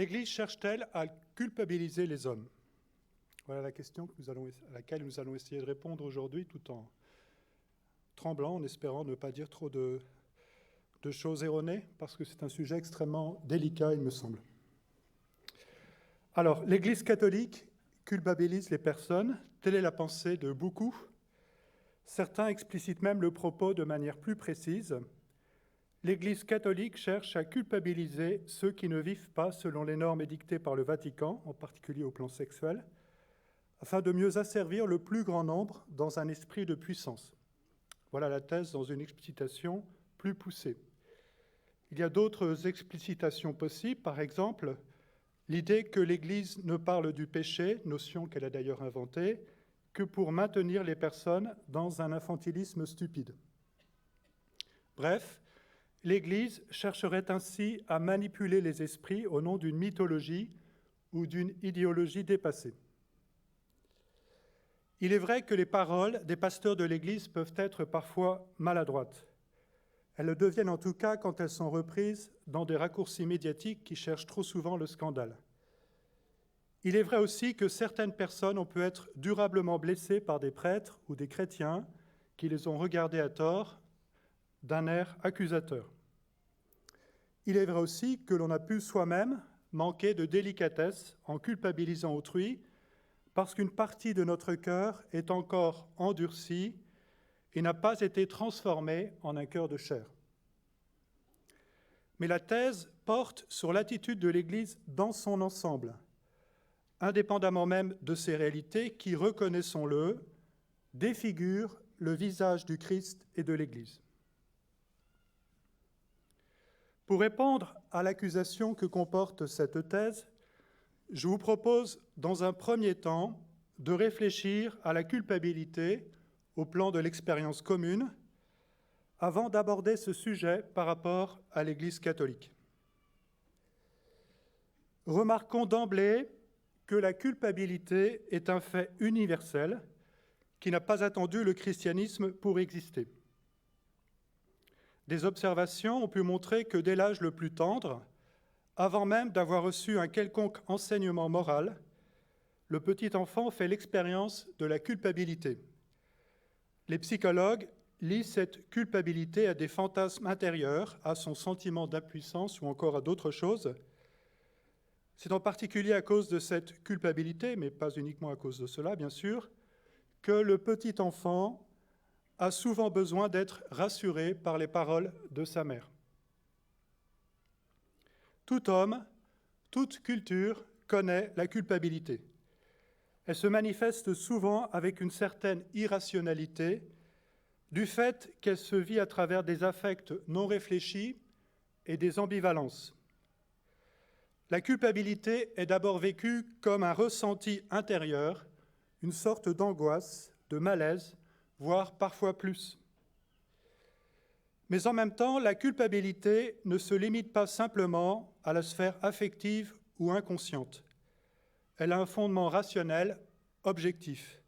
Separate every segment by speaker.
Speaker 1: L'Église cherche-t-elle à culpabiliser les hommes? Voilà la question à laquelle nous allons essayer de répondre aujourd'hui, tout en tremblant, en espérant ne pas dire trop de choses erronées, parce que c'est un sujet extrêmement délicat, il me semble. Alors, l'Église catholique culpabilise les personnes, telle est la pensée de beaucoup. Certains explicitent même le propos de manière plus précise. L'Église catholique cherche à culpabiliser ceux qui ne vivent pas selon les normes édictées par le Vatican, en particulier au plan sexuel, afin de mieux asservir le plus grand nombre dans un esprit de puissance. Voilà la thèse dans une explicitation plus poussée. Il y a d'autres explicitations possibles, par exemple, l'idée que l'Église ne parle du péché, notion qu'elle a d'ailleurs inventée, que pour maintenir les personnes dans un infantilisme stupide. Bref, l'Église chercherait ainsi à manipuler les esprits au nom d'une mythologie ou d'une idéologie dépassée. Il est vrai que les paroles des pasteurs de l'Église peuvent être parfois maladroites. Elles le deviennent en tout cas quand elles sont reprises dans des raccourcis médiatiques qui cherchent trop souvent le scandale. Il est vrai aussi que certaines personnes ont pu être durablement blessées par des prêtres ou des chrétiens qui les ont regardées à tort d'un air accusateur. Il est vrai aussi que l'on a pu soi-même manquer de délicatesse en culpabilisant autrui parce qu'une partie de notre cœur est encore endurcie et n'a pas été transformée en un cœur de chair. Mais la thèse porte sur l'attitude de l'Église dans son ensemble, indépendamment même de ces réalités qui, reconnaissons-le, défigurent le visage du Christ et de l'Église. Pour répondre à l'accusation que comporte cette thèse, je vous propose, dans un premier temps, de réfléchir à la culpabilité au plan de l'expérience commune, avant d'aborder ce sujet par rapport à l'Église catholique. Remarquons d'emblée que la culpabilité est un fait universel qui n'a pas attendu le christianisme pour exister. Des observations ont pu montrer que dès l'âge le plus tendre, avant même d'avoir reçu un quelconque enseignement moral, le petit enfant fait l'expérience de la culpabilité. Les psychologues lient cette culpabilité à des fantasmes intérieurs, à son sentiment d'impuissance ou encore à d'autres choses. C'est en particulier à cause de cette culpabilité, mais pas uniquement à cause de cela, bien sûr, que le petit enfant a souvent besoin d'être rassuré par les paroles de sa mère. Tout homme, toute culture connaît la culpabilité. Elle se manifeste souvent avec une certaine irrationalité du fait qu'elle se vit à travers des affects non réfléchis et des ambivalences. La culpabilité est d'abord vécue comme un ressenti intérieur, une sorte d'angoisse, de malaise, voire parfois plus. Mais en même temps, la culpabilité ne se limite pas simplement à la sphère affective ou inconsciente. Elle a un fondement rationnel, objectif.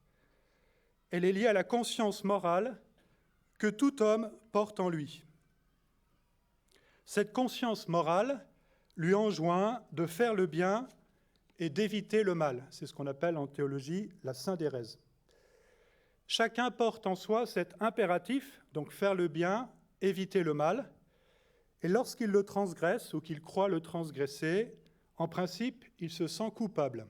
Speaker 1: Elle est liée à la conscience morale que tout homme porte en lui. Cette conscience morale lui enjoint de faire le bien et d'éviter le mal. C'est ce qu'on appelle en théologie la syndérèse. Chacun porte en soi cet impératif, donc faire le bien, éviter le mal, et lorsqu'il le transgresse ou qu'il croit le transgresser, en principe, il se sent coupable.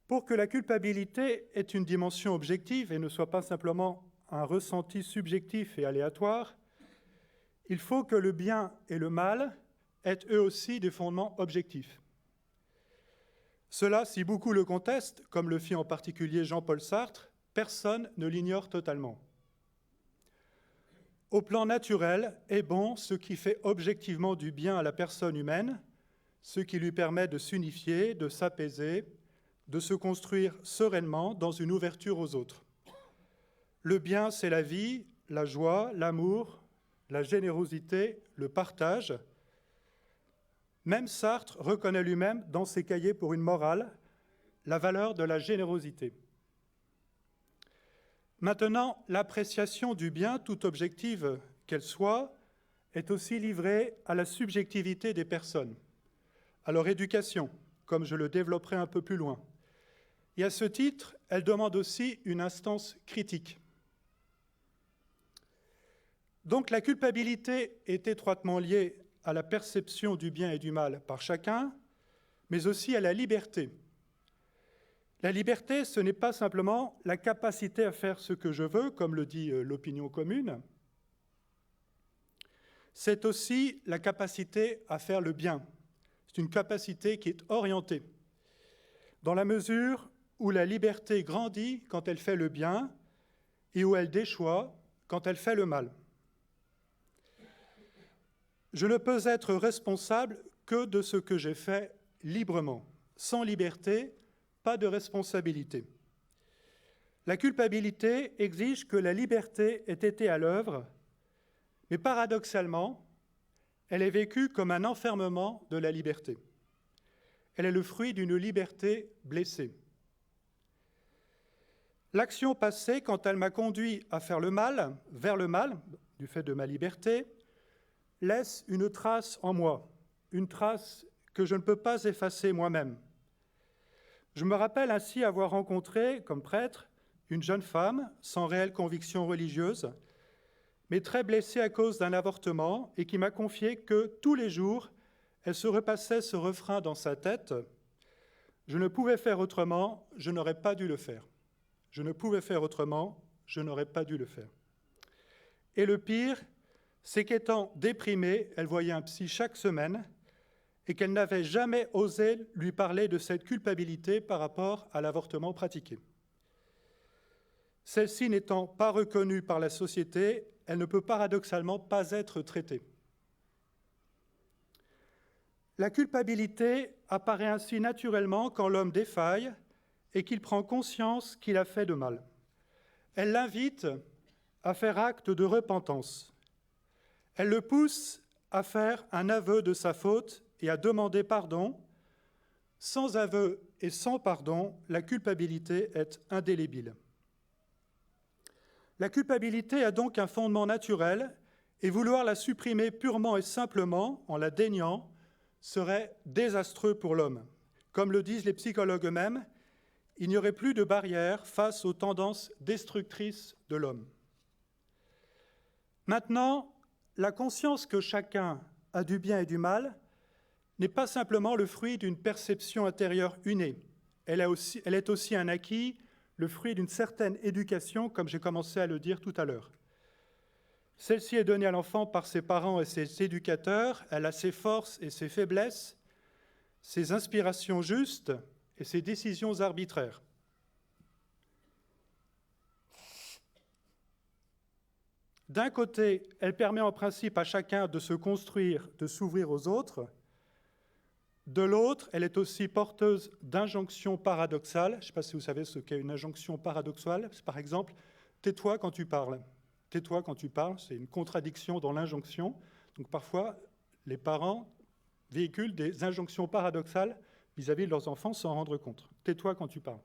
Speaker 1: Pour que la culpabilité ait une dimension objective et ne soit pas simplement un ressenti subjectif et aléatoire, il faut que le bien et le mal aient eux aussi des fondements objectifs. Cela, si beaucoup le contestent, comme le fit en particulier Jean-Paul Sartre, personne ne l'ignore totalement. Au plan naturel est bon ce qui fait objectivement du bien à la personne humaine, ce qui lui permet de s'unifier, de s'apaiser, de se construire sereinement dans une ouverture aux autres. Le bien, c'est la vie, la joie, l'amour, la générosité, le partage. Même Sartre reconnaît lui-même dans ses cahiers pour une morale la valeur de la générosité. Maintenant, l'appréciation du bien, toute objective qu'elle soit, est aussi livrée à la subjectivité des personnes, à leur éducation, comme je le développerai un peu plus loin. Et à ce titre, elle demande aussi une instance critique. Donc la culpabilité est étroitement liée à la perception du bien et du mal par chacun, mais aussi à la liberté. La liberté, ce n'est pas simplement la capacité à faire ce que je veux, comme le dit l'opinion commune, c'est aussi la capacité à faire le bien. C'est une capacité qui est orientée, dans la mesure où la liberté grandit quand elle fait le bien et où elle déchoit quand elle fait le mal. Je ne peux être responsable que de ce que j'ai fait librement. Sans liberté, pas de responsabilité. La culpabilité exige que la liberté ait été à l'œuvre, mais paradoxalement, elle est vécue comme un enfermement de la liberté. Elle est le fruit d'une liberté blessée. L'action passée, quand elle m'a conduit à faire le mal, vers le mal, du fait de ma liberté, laisse une trace en moi, une trace que je ne peux pas effacer moi-même. Je me rappelle ainsi avoir rencontré, comme prêtre, une jeune femme sans réelle conviction religieuse, mais très blessée à cause d'un avortement, et qui m'a confié que tous les jours, elle se repassait ce refrain dans sa tête : « Je ne pouvais faire autrement, je n'aurais pas dû le faire. Je ne pouvais faire autrement, je n'aurais pas dû le faire. » Et le pire, c'est qu'étant déprimée, elle voyait un psy chaque semaine et qu'elle n'avait jamais osé lui parler de cette culpabilité par rapport à l'avortement pratiqué. Celle-ci n'étant pas reconnue par la société, elle ne peut paradoxalement pas être traitée. La culpabilité apparaît ainsi naturellement quand l'homme défaille et qu'il prend conscience qu'il a fait de mal. Elle l'invite à faire acte de repentance. Elle le pousse à faire un aveu de sa faute et à demander pardon. Sans aveu et sans pardon, la culpabilité est indélébile. La culpabilité a donc un fondement naturel, et vouloir la supprimer purement et simplement, en la déniant, serait désastreux pour l'homme. Comme le disent les psychologues eux-mêmes, il n'y aurait plus de barrière face aux tendances destructrices de l'homme. Maintenant, la conscience que chacun a du bien et du mal n'est pas simplement le fruit d'une perception intérieure innée. Elle est aussi un acquis, le fruit d'une certaine éducation, comme j'ai commencé à le dire tout à l'heure. Celle-ci est donnée à l'enfant par ses parents et ses éducateurs. Elle a ses forces et ses faiblesses, ses inspirations justes et ses décisions arbitraires. D'un côté, elle permet en principe à chacun de se construire, de s'ouvrir aux autres. De l'autre, elle est aussi porteuse d'injonctions paradoxales. Je ne sais pas si vous savez ce qu'est une injonction paradoxale. C'est par exemple, tais-toi quand tu parles. Tais-toi quand tu parles, c'est une contradiction dans l'injonction. Donc parfois, les parents véhiculent des injonctions paradoxales vis-à-vis de leurs enfants sans rendre compte. Tais-toi quand tu parles.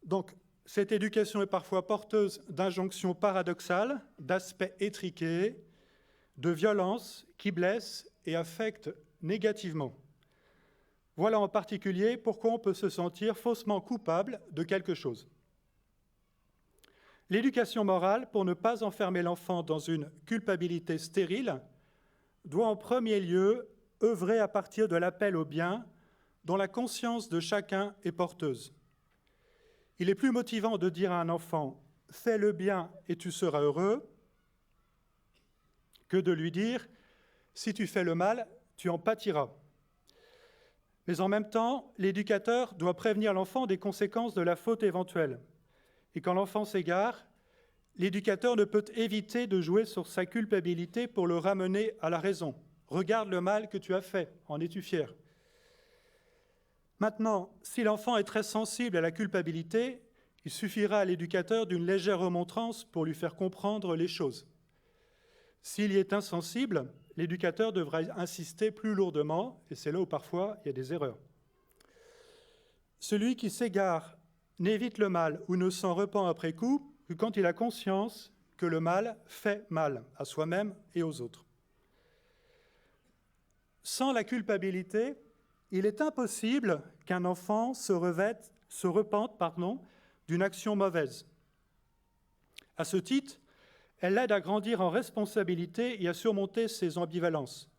Speaker 1: Donc, cette éducation est parfois porteuse d'injonctions paradoxales, d'aspects étriqués, de violences qui blessent et affectent négativement. Voilà en particulier pourquoi on peut se sentir faussement coupable de quelque chose. L'éducation morale, pour ne pas enfermer l'enfant dans une culpabilité stérile, doit en premier lieu œuvrer à partir de l'appel au bien dont la conscience de chacun est porteuse. Il est plus motivant de dire à un enfant « fais le bien et tu seras heureux » que de lui dire « si tu fais le mal, tu en pâtiras ». Mais en même temps, l'éducateur doit prévenir l'enfant des conséquences de la faute éventuelle. Et quand l'enfant s'égare, l'éducateur ne peut éviter de jouer sur sa culpabilité pour le ramener à la raison. Regarde le mal que tu as fait, en es-tu fier ? Maintenant, si l'enfant est très sensible à la culpabilité, il suffira à l'éducateur d'une légère remontrance pour lui faire comprendre les choses. S'il y est insensible, l'éducateur devra insister plus lourdement, et c'est là où parfois il y a des erreurs. Celui qui s'égare n'évite le mal ou ne s'en repent après coup que quand il a conscience que le mal fait mal à soi-même et aux autres. Sans la culpabilité, il est impossible qu'un enfant se repente d'une action mauvaise. À ce titre, elle l'aide à grandir en responsabilité et à surmonter ses ambivalences.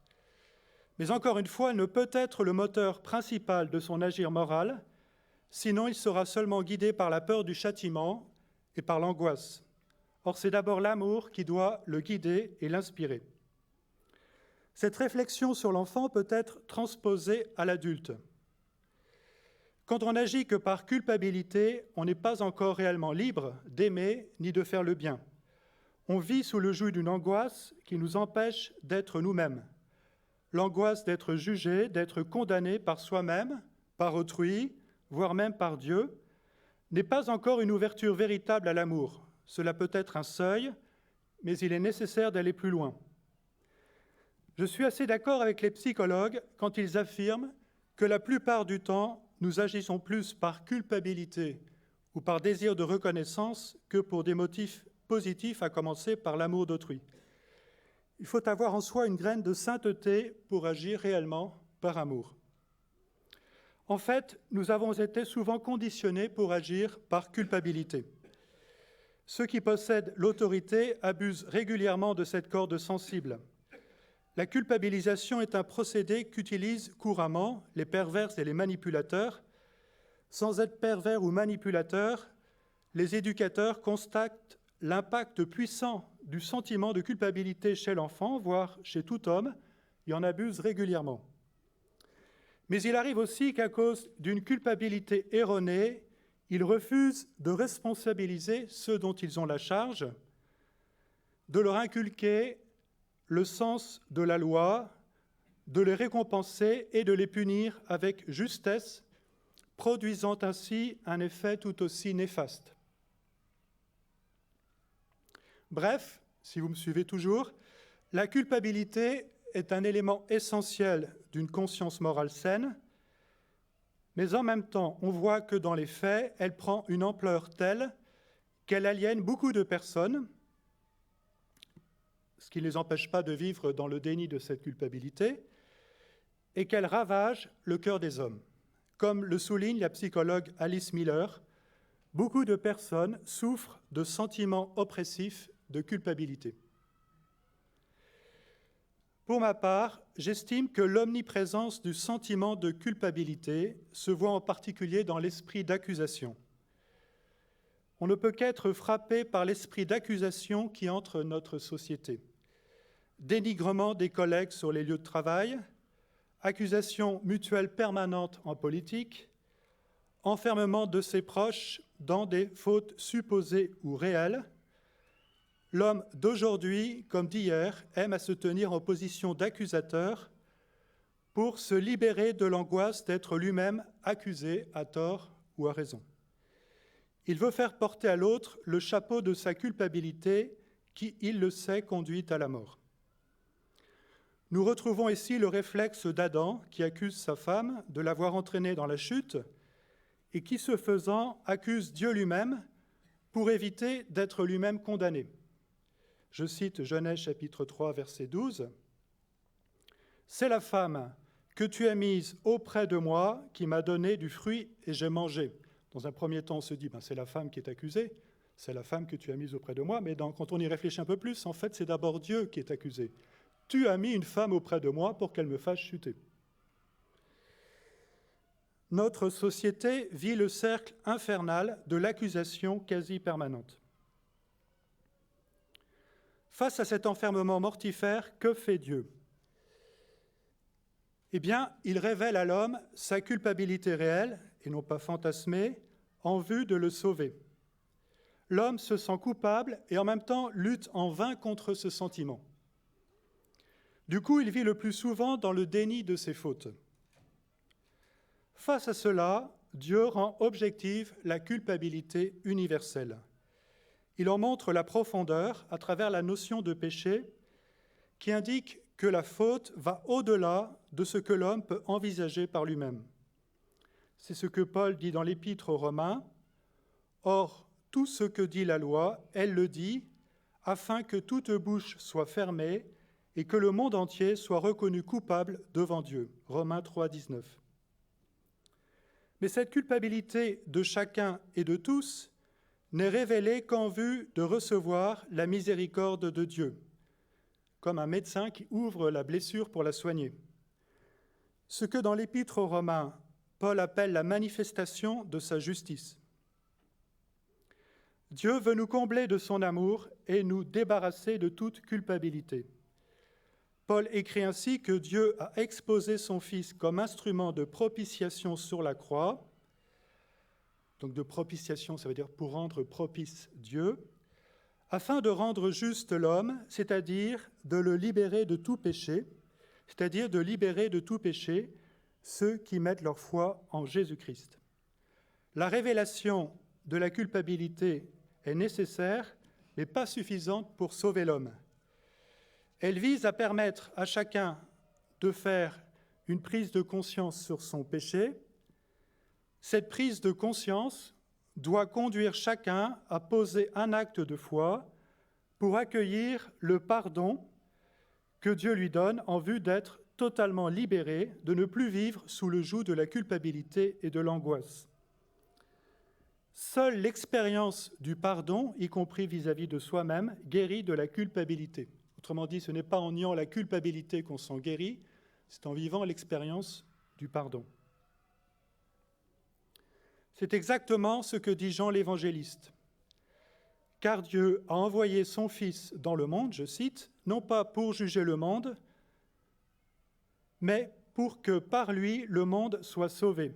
Speaker 1: Mais encore une fois, elle ne peut être le moteur principal de son agir moral, sinon il sera seulement guidé par la peur du châtiment et par l'angoisse. Or, c'est d'abord l'amour qui doit le guider et l'inspirer. Cette réflexion sur l'enfant peut être transposée à l'adulte. Quand on n'agit que par culpabilité, on n'est pas encore réellement libre d'aimer ni de faire le bien. On vit sous le joug d'une angoisse qui nous empêche d'être nous-mêmes. L'angoisse d'être jugé, d'être condamné par soi-même, par autrui, voire même par Dieu, n'est pas encore une ouverture véritable à l'amour. Cela peut être un seuil, mais il est nécessaire d'aller plus loin. Je suis assez d'accord avec les psychologues quand ils affirment que la plupart du temps, nous agissons plus par culpabilité ou par désir de reconnaissance que pour des motifs positifs, à commencer par l'amour d'autrui. Il faut avoir en soi une graine de sainteté pour agir réellement par amour. En fait, nous avons été souvent conditionnés pour agir par culpabilité. Ceux qui possèdent l'autorité abusent régulièrement de cette corde sensible. La culpabilisation est un procédé qu'utilisent couramment les pervers et les manipulateurs. Sans être pervers ou manipulateurs, les éducateurs constatent l'impact puissant du sentiment de culpabilité chez l'enfant, voire chez tout homme, et en abusent régulièrement. Mais il arrive aussi qu'à cause d'une culpabilité erronée, ils refusent de responsabiliser ceux dont ils ont la charge, de leur inculquer le sens de la loi, de les récompenser et de les punir avec justesse, produisant ainsi un effet tout aussi néfaste. Bref, si vous me suivez toujours, la culpabilité est un élément essentiel d'une conscience morale saine, mais en même temps, on voit que dans les faits, elle prend une ampleur telle qu'elle aliène beaucoup de personnes, ce qui ne les empêche pas de vivre dans le déni de cette culpabilité, et qu'elle ravage le cœur des hommes. Comme le souligne la psychologue Alice Miller, beaucoup de personnes souffrent de sentiments oppressifs de culpabilité. Pour ma part, j'estime que l'omniprésence du sentiment de culpabilité se voit en particulier dans l'esprit d'accusation. On ne peut qu'être frappé par l'esprit d'accusation qui entre notre société. Dénigrement des collègues sur les lieux de travail, accusation mutuelle permanente en politique, enfermement de ses proches dans des fautes supposées ou réelles. L'homme d'aujourd'hui, comme d'hier, aime à se tenir en position d'accusateur pour se libérer de l'angoisse d'être lui-même accusé à tort ou à raison. Il veut faire porter à l'autre le chapeau de sa culpabilité qui, il le sait, conduit à la mort. Nous retrouvons ici le réflexe d'Adam qui accuse sa femme de l'avoir entraîné dans la chute et qui, ce faisant, accuse Dieu lui-même pour éviter d'être lui-même condamné. Je cite Genèse chapitre 3, verset 12. « C'est la femme que tu as mise auprès de moi qui m'a donné du fruit et j'ai mangé. » Dans un premier temps, on se dit, c'est la femme qui est accusée, c'est la femme que tu as mise auprès de moi, mais quand on y réfléchit un peu plus, en fait, c'est d'abord Dieu qui est accusé. Tu as mis une femme auprès de moi pour qu'elle me fasse chuter. Notre société vit le cercle infernal de l'accusation quasi permanente. Face à cet enfermement mortifère, que fait Dieu ? Eh bien, il révèle à l'homme sa culpabilité réelle, et non pas fantasmée, en vue de le sauver. L'homme se sent coupable et en même temps lutte en vain contre ce sentiment. Du coup, il vit le plus souvent dans le déni de ses fautes. Face à cela, Dieu rend objective la culpabilité universelle. Il en montre la profondeur à travers la notion de péché qui indique que la faute va au-delà de ce que l'homme peut envisager par lui-même. C'est ce que Paul dit dans l'Épître aux Romains. « Or, tout ce que dit la loi, elle le dit, afin que toute bouche soit fermée et que le monde entier soit reconnu coupable devant Dieu. Romains 3, 19. Mais cette culpabilité de chacun et de tous n'est révélée qu'en vue de recevoir la miséricorde de Dieu, comme un médecin qui ouvre la blessure pour la soigner. Ce que dans l'Épître aux Romains, Paul appelle la manifestation de sa justice. Dieu veut nous combler de son amour et nous débarrasser de toute culpabilité. Paul écrit ainsi que Dieu a exposé son Fils comme instrument de propitiation sur la croix. Donc de propitiation, ça veut dire pour rendre propice Dieu, afin de rendre juste l'homme, c'est-à-dire de le libérer de tout péché, c'est-à-dire de libérer de tout péché ceux qui mettent leur foi en Jésus-Christ. La révélation de la culpabilité est nécessaire, mais pas suffisante pour sauver l'homme. Elle vise à permettre à chacun de faire une prise de conscience sur son péché. Cette prise de conscience doit conduire chacun à poser un acte de foi pour accueillir le pardon que Dieu lui donne en vue d'être totalement libéré, de ne plus vivre sous le joug de la culpabilité et de l'angoisse. Seule l'expérience du pardon, y compris vis-à-vis de soi-même, guérit de la culpabilité. Autrement dit, ce n'est pas en niant la culpabilité qu'on s'en guérit, c'est en vivant l'expérience du pardon. C'est exactement ce que dit Jean l'Évangéliste. « Car Dieu a envoyé son Fils dans le monde, je cite, non pas pour juger le monde, mais pour que par lui le monde soit sauvé.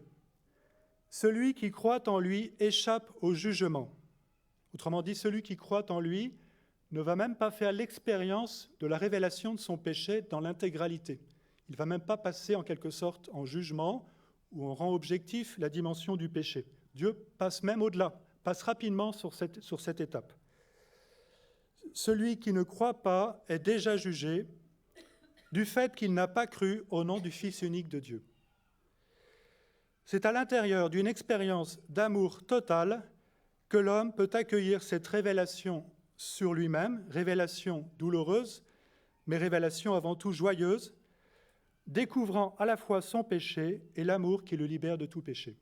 Speaker 1: Celui qui croit en lui échappe au jugement. » Autrement dit, celui qui croit en lui ne va même pas faire l'expérience de la révélation de son péché dans l'intégralité. Il ne va même pas passer en quelque sorte en jugement où on rend objectif la dimension du péché. Dieu passe même au-delà, passe rapidement sur cette étape. Celui qui ne croit pas est déjà jugé du fait qu'il n'a pas cru au nom du Fils unique de Dieu. C'est à l'intérieur d'une expérience d'amour total que l'homme peut accueillir cette révélation sur lui-même, révélation douloureuse, mais révélation avant tout joyeuse, découvrant à la fois son péché et l'amour qui le libère de tout péché.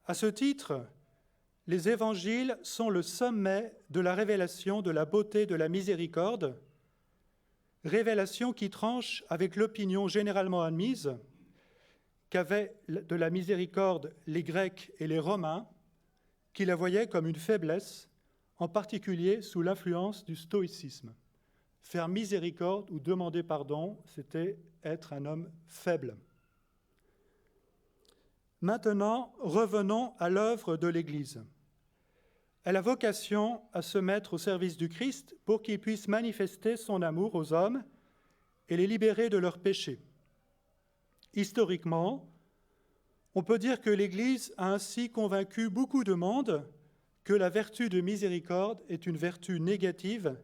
Speaker 1: À ce titre, les évangiles sont le sommet de la révélation de la beauté de la miséricorde, révélation qui tranche avec l'opinion généralement admise qu'avaient de la miséricorde les Grecs et les Romains, qui la voyaient comme une faiblesse, en particulier sous l'influence du stoïcisme. Faire miséricorde ou demander pardon, c'était être un homme faible. Maintenant, revenons à l'œuvre de l'Église. Elle a vocation à se mettre au service du Christ pour qu'il puisse manifester son amour aux hommes et les libérer de leurs péchés. Historiquement, on peut dire que l'Église a ainsi convaincu beaucoup de monde que la vertu de miséricorde est une vertu négative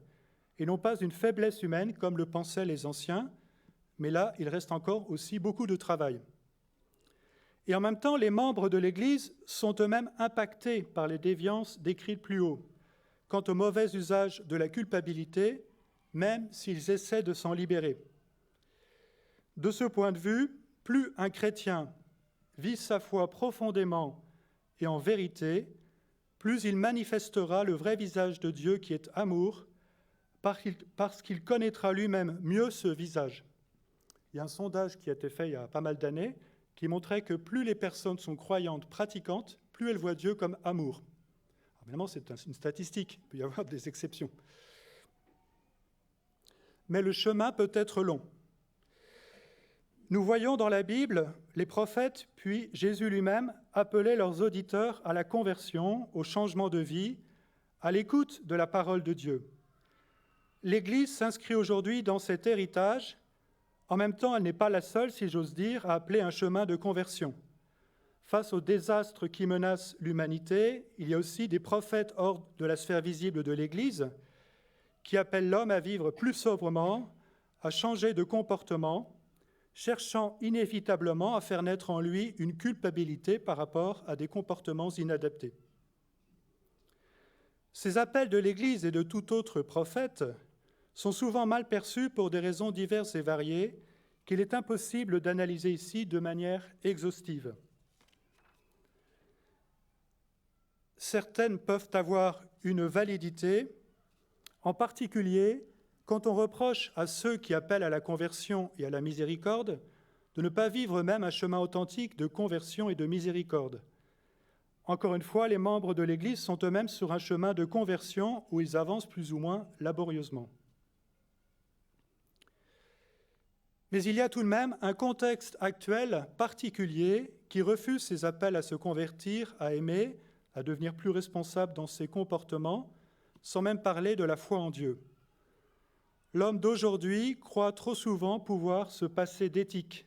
Speaker 1: et non pas une faiblesse humaine comme le pensaient les anciens, mais là, il reste encore aussi beaucoup de travail. Et en même temps, les membres de l'Église sont eux-mêmes impactés par les déviances décrites plus haut, quant au mauvais usage de la culpabilité, même s'ils essaient de s'en libérer. De ce point de vue, plus un chrétien vit sa foi profondément et en vérité, plus il manifestera le vrai visage de Dieu qui est amour, parce qu'il connaîtra lui-même mieux ce visage. Il y a un sondage qui a été fait il y a pas mal d'années qui montrait que plus les personnes sont croyantes, pratiquantes, plus elles voient Dieu comme amour. Alors, évidemment, c'est une statistique, il peut y avoir des exceptions. Mais le chemin peut être long. Nous voyons dans la Bible les prophètes, puis Jésus lui-même, appeler leurs auditeurs à la conversion, au changement de vie, à l'écoute de la parole de Dieu. L'Église s'inscrit aujourd'hui dans cet héritage. En même temps, elle n'est pas la seule, si j'ose dire, à appeler un chemin de conversion. Face aux désastres qui menacent l'humanité, il y a aussi des prophètes hors de la sphère visible de l'Église qui appellent l'homme à vivre plus sobrement, à changer de comportement, cherchant inévitablement à faire naître en lui une culpabilité par rapport à des comportements inadaptés. Ces appels de l'Église et de tout autre prophète sont souvent mal perçues pour des raisons diverses et variées qu'il est impossible d'analyser ici de manière exhaustive. Certaines peuvent avoir une validité, en particulier quand on reproche à ceux qui appellent à la conversion et à la miséricorde de ne pas vivre même un chemin authentique de conversion et de miséricorde. Encore une fois, les membres de l'Église sont eux-mêmes sur un chemin de conversion où ils avancent plus ou moins laborieusement. Mais il y a tout de même un contexte actuel particulier qui refuse ces appels à se convertir, à aimer, à devenir plus responsable dans ses comportements, sans même parler de la foi en Dieu. L'homme d'aujourd'hui croit trop souvent pouvoir se passer d'éthique.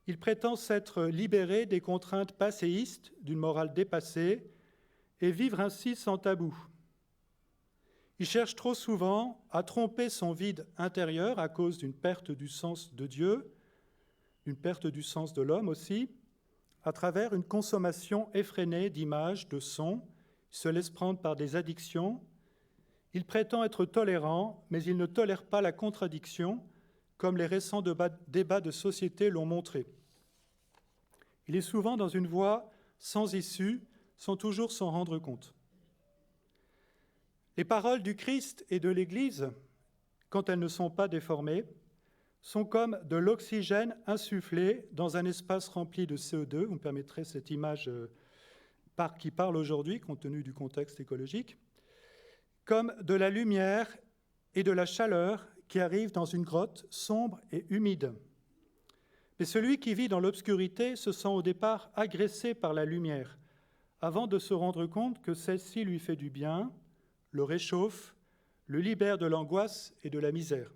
Speaker 1: Il prétend s'être libéré des contraintes passéistes d'une morale dépassée et vivre ainsi sans tabou. Il cherche trop souvent à tromper son vide intérieur à cause d'une perte du sens de Dieu, d'une perte du sens de l'homme aussi, à travers une consommation effrénée d'images, de sons. Il se laisse prendre par des addictions. Il prétend être tolérant, mais il ne tolère pas la contradiction, comme les récents débats de société l'ont montré. Il est souvent dans une voie sans issue, sans toujours s'en rendre compte. Les paroles du Christ et de l'Église, quand elles ne sont pas déformées, sont comme de l'oxygène insufflé dans un espace rempli de CO2. Vous me permettrez cette image qui parle aujourd'hui, compte tenu du contexte écologique, comme de la lumière et de la chaleur qui arrivent dans une grotte sombre et humide. Mais celui qui vit dans l'obscurité se sent au départ agressé par la lumière, avant de se rendre compte que celle-ci lui fait du bien, le réchauffe, le libère de l'angoisse et de la misère.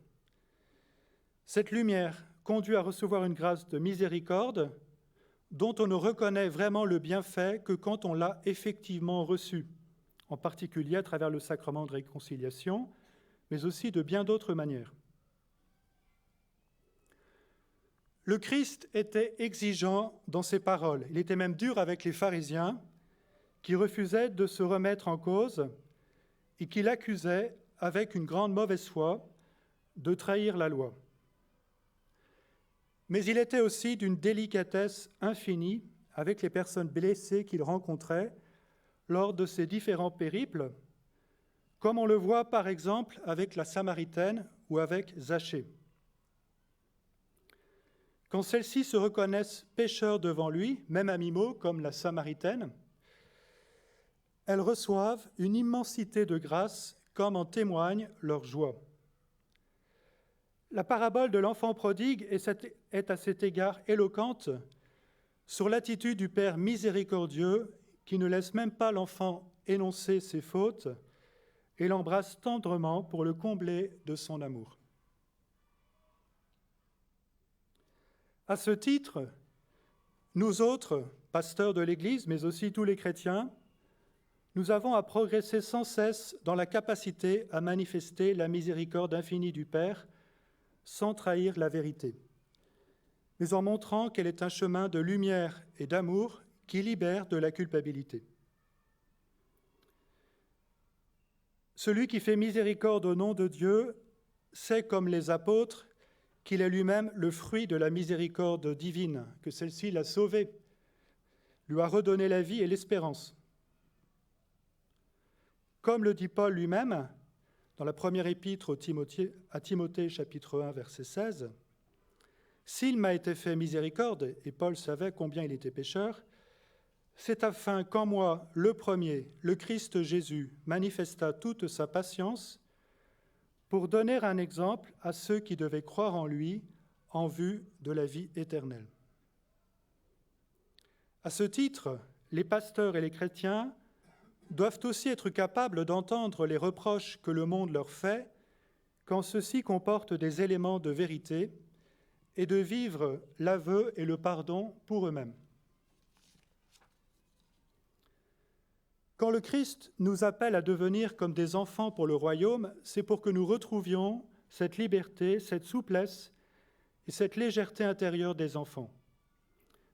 Speaker 1: Cette lumière conduit à recevoir une grâce de miséricorde dont on ne reconnaît vraiment le bienfait que quand on l'a effectivement reçu, en particulier à travers le sacrement de réconciliation, mais aussi de bien d'autres manières. Le Christ était exigeant dans ses paroles. Il était même dur avec les pharisiens qui refusaient de se remettre en cause et qui l'accusaient, avec une grande mauvaise foi, de trahir la loi. Mais il était aussi d'une délicatesse infinie avec les personnes blessées qu'il rencontrait lors de ses différents périples, comme on le voit par exemple avec la Samaritaine ou avec Zachée. Quand celles-ci se reconnaissent pécheurs devant lui, même à mi-mot, comme la Samaritaine, elles reçoivent une immensité de grâce, comme en témoigne leur joie. La parabole de l'enfant prodigue est à cet égard éloquente sur l'attitude du Père miséricordieux qui ne laisse même pas l'enfant énoncer ses fautes et l'embrasse tendrement pour le combler de son amour. À ce titre, nous autres, pasteurs de l'Église, mais aussi tous les chrétiens, nous avons à progresser sans cesse dans la capacité à manifester la miséricorde infinie du Père sans trahir la vérité, mais en montrant qu'elle est un chemin de lumière et d'amour qui libère de la culpabilité. Celui qui fait miséricorde au nom de Dieu sait, comme les apôtres, qu'il est lui-même le fruit de la miséricorde divine, que celle-ci l'a sauvé, lui a redonné la vie et l'espérance. Comme le dit Paul lui-même, dans la première épître à Timothée, chapitre 1, verset 16, « S'il m'a été fait miséricorde, et Paul savait combien il était pécheur, c'est afin qu'en moi, le premier, le Christ Jésus, manifesta toute sa patience pour donner un exemple à ceux qui devaient croire en lui en vue de la vie éternelle. » À ce titre, les pasteurs et les chrétiens doivent aussi être capables d'entendre les reproches que le monde leur fait quand ceux-ci comportent des éléments de vérité et de vivre l'aveu et le pardon pour eux-mêmes. Quand le Christ nous appelle à devenir comme des enfants pour le royaume, c'est pour que nous retrouvions cette liberté, cette souplesse et cette légèreté intérieure des enfants.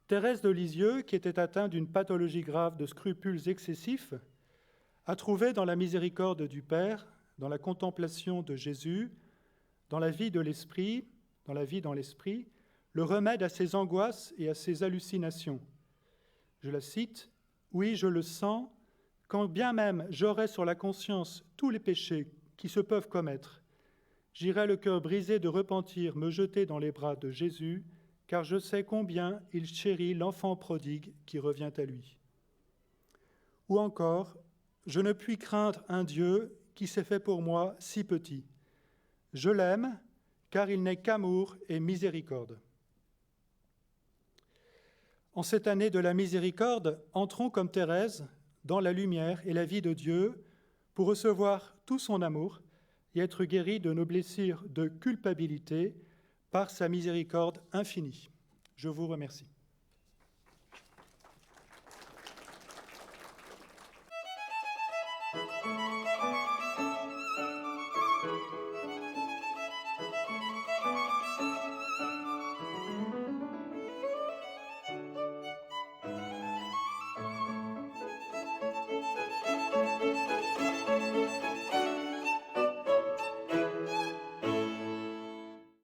Speaker 1: Thérèse de Lisieux, qui était atteinte d'une pathologie grave de scrupules excessifs, a trouvé dans la miséricorde du Père, dans la contemplation de Jésus, dans la vie de l'esprit, le remède à ses angoisses et à ses hallucinations. Je la cite, « Oui, je le sens, quand bien même j'aurai sur la conscience tous les péchés qui se peuvent commettre, j'irai le cœur brisé de repentir me jeter dans les bras de Jésus, car je sais combien il chérit l'enfant prodigue qui revient à lui. » Ou encore, « Je ne puis craindre un Dieu qui s'est fait pour moi si petit. Je l'aime, car il n'est qu'amour et miséricorde. » En cette année de la miséricorde, entrons comme Thérèse dans la lumière et la vie de Dieu pour recevoir tout son amour et être guéris de nos blessures de culpabilité par sa miséricorde infinie. Je vous remercie.